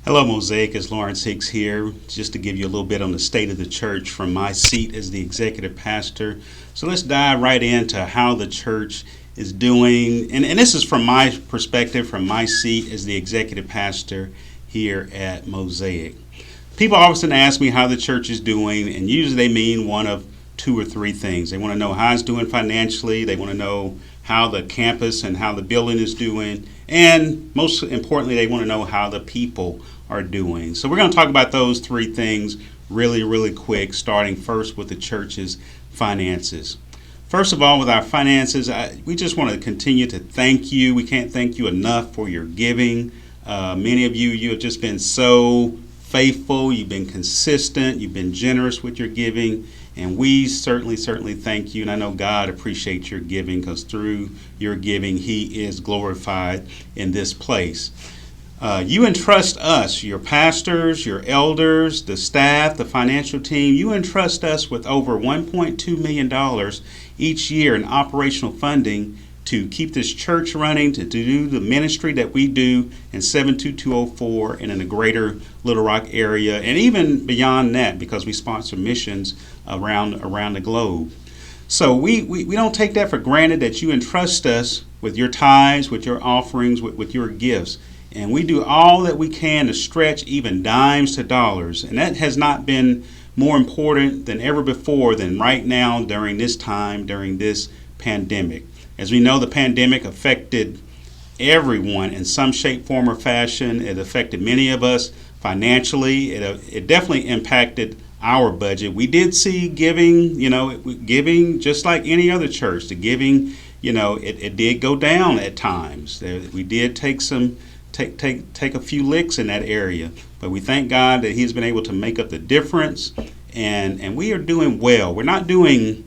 Hello, Mosaic. It's Lawrence Hicks here, just to give you a little bit on the state of the church from my seat as the executive pastor. So let's dive right into how the church is doing. And this is from my perspective, from my seat as the executive pastor here at Mosaic. People often ask me how the church is doing, and usually they mean one of two or three things. They want to know how it's doing financially, they want to know how the campus and how the building is doing, and most importantly, they want to know how the people are doing. So we're going to talk about those three things really quick, starting first with the church's finances. First of all, with our finances, we just want to continue to thank you. We can't thank you enough for your giving. Many of you have just been so faithful. You've been consistent. You've been generous with your giving. And we certainly thank you. And I know God appreciates your giving, because through your giving, He is glorified in this place. You entrust us, your pastors, your elders, the staff, the financial team. You entrust us with over $1.2 million each year in operational funding to keep this church running, to do the ministry that we do in 72204 and in the greater Little Rock area, and even beyond that, because we sponsor missions around the globe. So we don't take that for granted, that you entrust us with your tithes, with your offerings, with your gifts. And we do all that we can to stretch even dimes to dollars. And that has not been more important than ever before than right now during this time, during this pandemic. As we know, the pandemic affected everyone in some shape, form, or fashion. It affected many of us financially. It definitely impacted our budget. We did see giving, giving just like any other church. The giving, it did go down at times. We did take a few licks in that area, but we thank God that He's been able to make up the difference, and we are doing well. We're not doing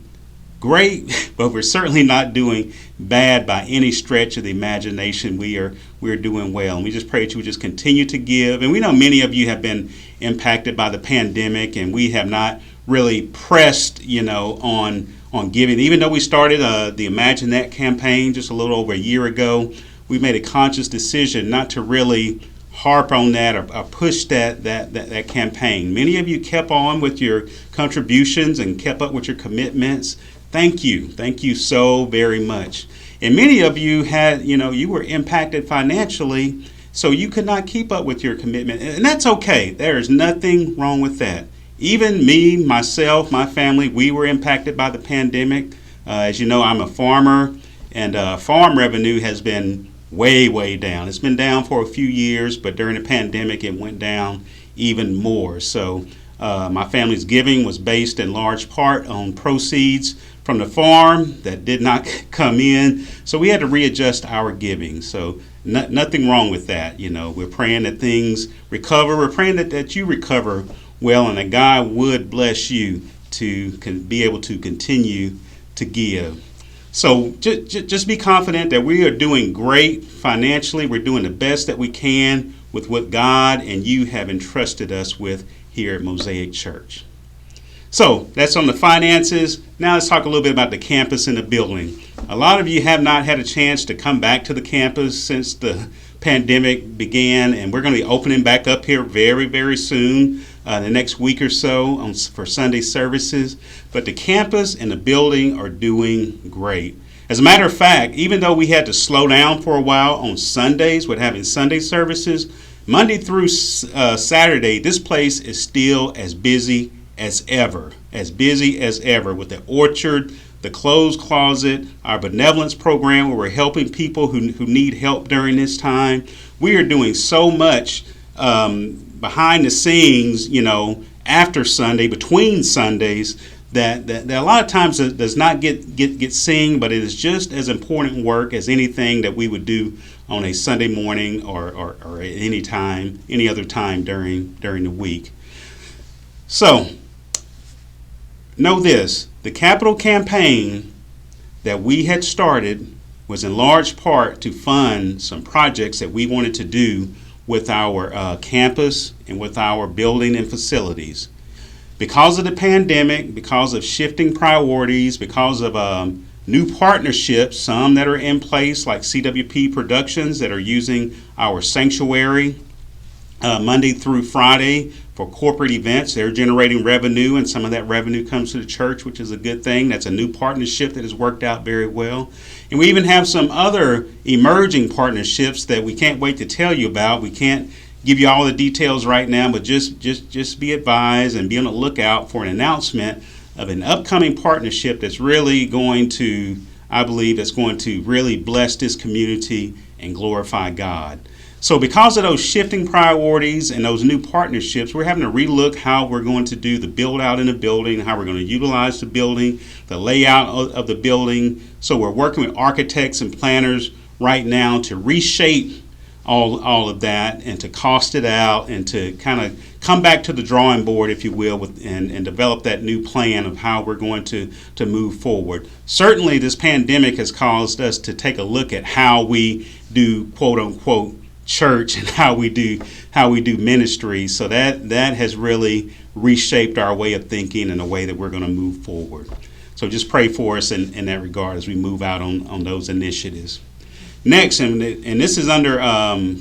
great, but we're certainly not doing bad by any stretch of the imagination. We are doing well, and we just pray that you would just continue to give. And we know many of you have been impacted by the pandemic, and we have not really pressed, on giving. Even though we started the Imagine That campaign just a little over a year ago, we made a conscious decision not to really harp on that or push that campaign. Many of you kept on with your contributions and kept up with your commitments. Thank you so very much. And many of you had, you were impacted financially, so you could not keep up with your commitment. And that's okay. There is nothing wrong with that. Even me, myself, my family, we were impacted by the pandemic. As you know, I'm a farmer, and farm revenue has been way down. It's been down for a few years, but during the pandemic, it went down even more. So my family's giving was based in large part on proceeds from the farm that did not come in. So we had to readjust our giving. So nothing wrong with that. We're praying that things recover. We're praying that you recover well, and that God would bless you to be able to continue to give. So just be confident that we are doing great financially. We're doing the best that we can with what God and you have entrusted us with here at Mosaic Church. So that's on the finances. Now let's talk a little bit about the campus and the building. A lot of you have not had a chance to come back to the campus since the pandemic began, and we're going to be opening back up here very soon, the next week or so for Sunday services. But the campus and the building are doing great. As a matter of fact, even though we had to slow down for a while on Sundays with having Sunday services, Monday through Saturday, this place is still as busy as ever with the orchard, the clothes closet, our benevolence program where we're helping people who need help during this time. We are doing so much behind the scenes, after Sunday, between Sundays, that a lot of times does not get seen, but it is just as important work as anything that we would do on a Sunday morning or at any other time during the week. So know this, the capital campaign that we had started was in large part to fund some projects that we wanted to do with our campus and with our building and facilities. Because of the pandemic, because of shifting priorities, because of new partnerships, some that are in place like CWP Productions that are using our sanctuary Monday through Friday for corporate events. They're generating revenue, and some of that revenue comes to the church, which is a good thing. That's a new partnership that has worked out very well. And we even have some other emerging partnerships that we can't wait to tell you about. We can't give you all the details right now, but just be advised and be on the lookout for an announcement of an upcoming partnership that's really going to, I believe, that's going to really bless this community and glorify God. So because of those shifting priorities and those new partnerships, we're having to relook how we're going to do the build out in the building, how we're going to utilize the building, the layout of the building. So we're working with architects and planners right now to reshape all of that and to cost it out and to kind of come back to the drawing board, if you will, and develop that new plan of how we're going to move forward. Certainly this pandemic has caused us to take a look at how we do quote unquote church and how we do ministry. So that has really reshaped our way of thinking and the way that we're going to move forward. So just pray for us in that regard as we move out on those initiatives. Next, and this is under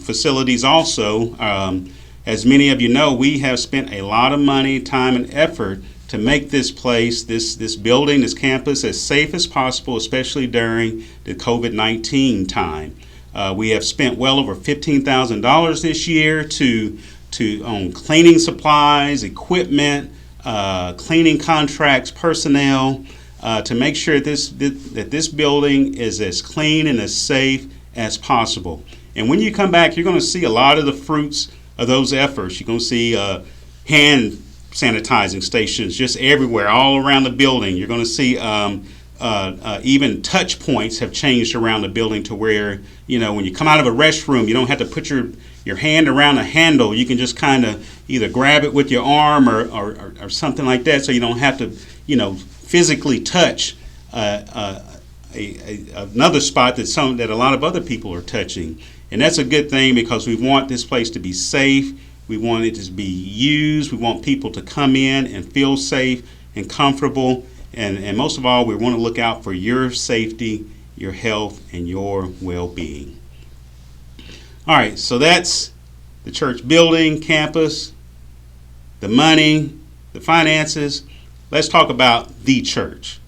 facilities also, as many of you know, we have spent a lot of money, time, and effort to make this place, this building, this campus as safe as possible, especially during the COVID-19 time. We have spent well over $15,000 this year on cleaning supplies, equipment, cleaning contracts, personnel, to make sure that this building is as clean and as safe as possible. And when you come back, you're going to see a lot of the fruits of those efforts. You're going to see hand sanitizing stations just everywhere, all around the building. You're going to see even touch points have changed around the building to where, when you come out of a restroom, you don't have to put your hand around a handle. You can just kind of either grab it with your arm or something like that, so you don't have to, physically touch another spot that a lot of other people are touching. And that's a good thing because we want this place to be safe. We want it to be used. We want people to come in and feel safe and comfortable. And most of all, we want to look out for your safety, your health, and your well-being. All right, so that's the church building, campus, the money, the finances. Let's talk about the church.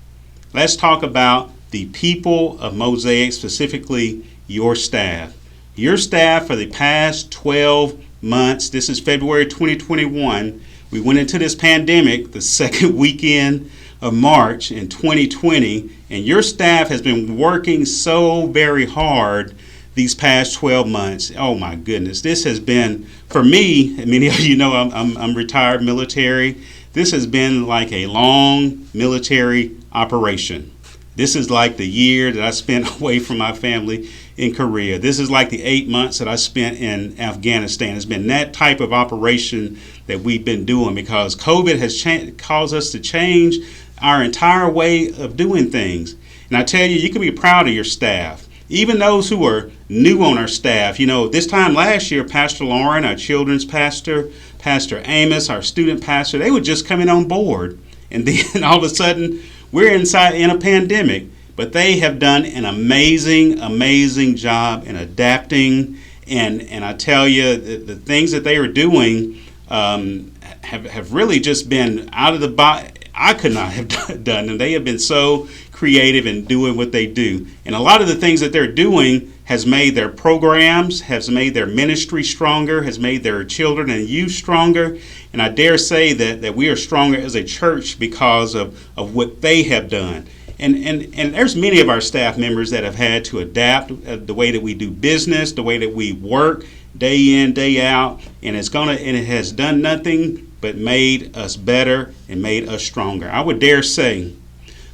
Let's talk about the people of Mosaic, specifically your staff. Your staff for the past 12 months, this is February 2021, we went into this pandemic the second weekend of March in 2020, and your staff has been working so very hard these past 12 months. Oh my goodness, this has been, for me, and many of you know I'm retired military, this has been like a long military operation. This is like the year that I spent away from my family in Korea. This is like the 8 months that I spent in Afghanistan. It's been that type of operation that we've been doing because COVID has caused us to change our entire way of doing things. And I tell you, you can be proud of your staff. Even those who are new on our staff. This time last year, Pastor Lauren, our children's pastor, Pastor Amos, our student pastor, they were just coming on board. And then all of a sudden, we're in a pandemic. But they have done an amazing, amazing job in adapting. And I tell you, the things that they are doing have really just been out of the box. I could not have done them. They have been so creative in doing what they do. And a lot of the things that they're doing has made their programs, has made their ministry stronger, has made their children and youth stronger. And I dare say that we are stronger as a church because of what they have done. And there's many of our staff members that have had to adapt the way that we do business, the way that we work day in, day out, and it has done nothing but made us better and made us stronger. I would dare say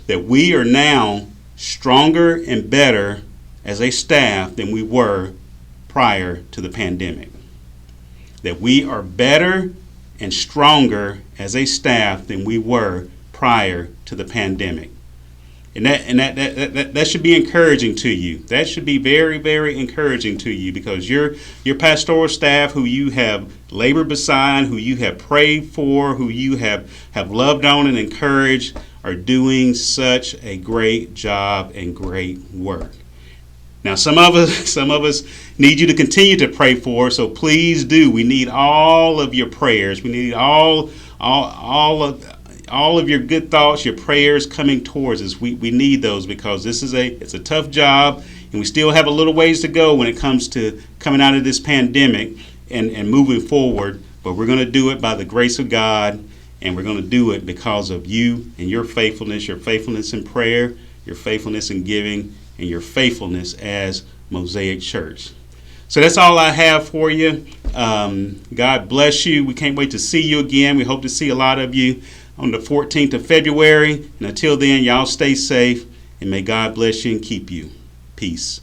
that we are now stronger and better as a staff than we were prior to the pandemic. That we are better and stronger as a staff than we were prior to the pandemic. And that should be encouraging to you. That should be very, very encouraging to you because your pastoral staff who you have labored beside, who you have prayed for, who you have loved on and encouraged are doing such a great job and great work. Now, some of us need you to continue to pray for. So please do. We need all of your prayers. We need all of your good thoughts, your prayers coming towards us. We need those because it's a tough job, and we still have a little ways to go when it comes to coming out of this pandemic and moving forward. But we're going to do it by the grace of God, and we're going to do it because of you and your faithfulness in prayer, your faithfulness in giving, and your faithfulness as Mosaic Church. So that's all I have for you. God bless you. We can't wait to see you again. We hope to see a lot of you on the 14th of February. And until then, y'all stay safe, and may God bless you and keep you. Peace.